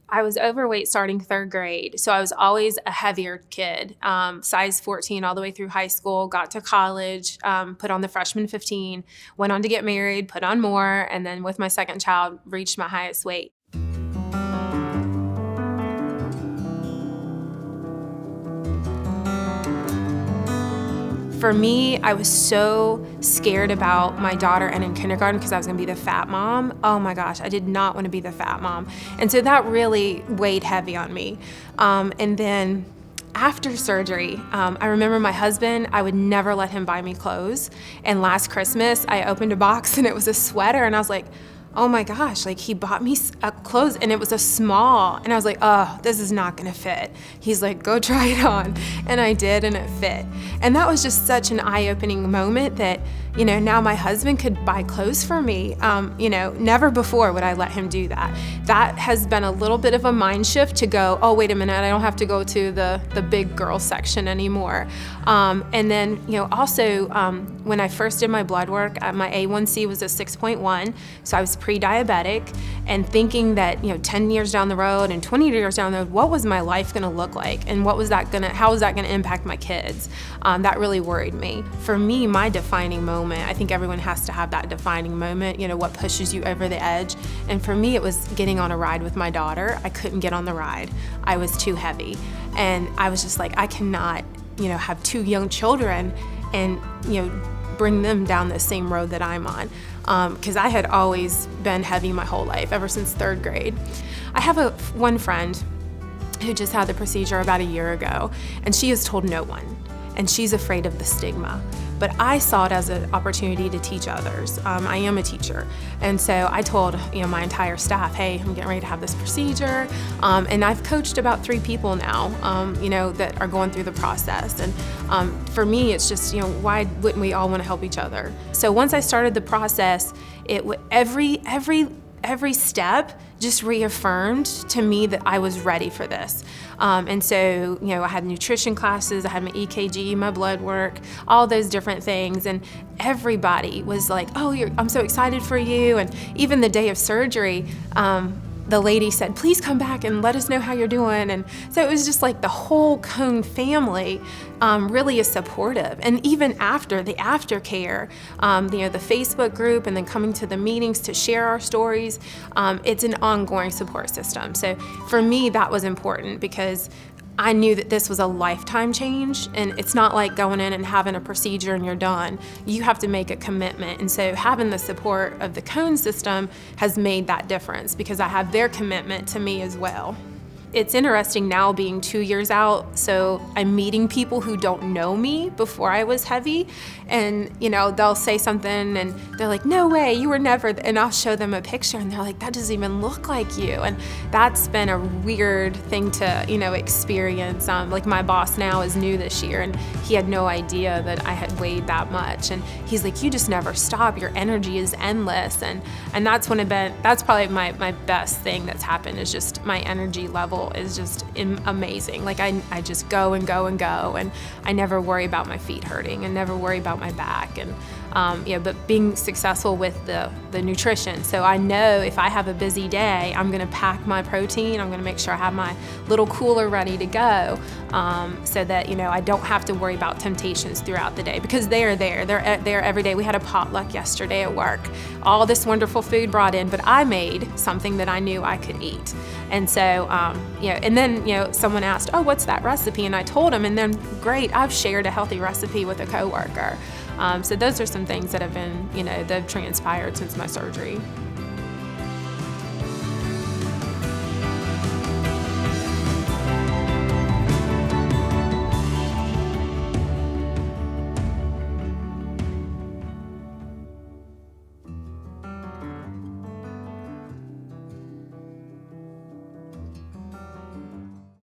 I was overweight starting third grade, so I was always a heavier kid, size 14 all the way through high school, got to college, put on the freshman 15, went on to get married, put on more, and then with my second child, reached my highest weight. For me, I was so scared about my daughter and in kindergarten because I was gonna be the fat mom. Oh my gosh, I did not wanna be the fat mom. And so that really weighed heavy on me. And then after surgery, I remember my husband, I would never let him buy me clothes. And last Christmas, I opened a box and it was a sweater and I was like, oh my gosh, like he bought me clothes and it was a small. And I was like, oh, this is not gonna fit. He's like, go try it on. And I did and it fit. And that was just such an eye-opening moment that, now my husband could buy clothes for me. Never before would I let him do that. That has been a little bit of a mind shift to go, oh, wait a minute, I don't have to go to the big girl section anymore. And then, also when I first did my blood work, my A1C was a 6.1, so I was pre-diabetic, and thinking that 10 years down the road and 20 years down the road, what was my life gonna look like, and how was that gonna impact my kids? That really worried me. For me, my defining moment, I think everyone has to have that defining moment, what pushes you over the edge. And for me, it was getting on a ride with my daughter. I couldn't get on the ride. I was too heavy. And I was just like, I cannot, have two young children and, bring them down the same road that I'm on. Because I had always been heavy my whole life, ever since third grade. I have one friend who just had the procedure about a year ago, and she has told no one, and she's afraid of the stigma. But I saw it as an opportunity to teach others. I am a teacher. And so I told my entire staff, hey, I'm getting ready to have this procedure. And I've coached about 3 people now, that are going through the process. And for me, it's just, why wouldn't we all want to help each other? So once I started the process, every step just reaffirmed to me that I was ready for this. And so, I had nutrition classes, I had my EKG, my blood work, all those different things. And everybody was like, oh, I'm so excited for you. And even the day of surgery, the lady said, please come back and let us know how you're doing. And so it was just like the whole Cone family really is supportive. And even after the aftercare, the Facebook group and then coming to the meetings to share our stories, it's an ongoing support system. So for me, that was important because I knew that this was a lifetime change, and it's not like going in and having a procedure and you're done. You have to make a commitment, and so having the support of the Cone system has made that difference because I have their commitment to me as well. It's interesting now being 2 years out, so I'm meeting people who don't know me before I was heavy, and they'll say something and they're like, no way, you were never, and I'll show them a picture and they're like, that doesn't even look like you. And that's been a weird thing to, experience. Like my boss now is new this year and he had no idea that I had weighed that much. And he's like, you just never stop, your energy is endless. And that's that's probably my best thing that's happened, is just my energy level is just amazing. Like I just go and go and go, and I never worry about my feet hurting and never worry about my back. And but being successful with the nutrition. So I know if I have a busy day, I'm gonna pack my protein, I'm gonna make sure I have my little cooler ready to go, so that I don't have to worry about temptations throughout the day, because they are there. They're there every day. We had a potluck yesterday at work. All this wonderful food brought in, but I made something that I knew I could eat. And so, and then, someone asked, oh, what's that recipe? And I told them, and then great, I've shared a healthy recipe with a coworker. So those are some things that have been, that have transpired since my surgery.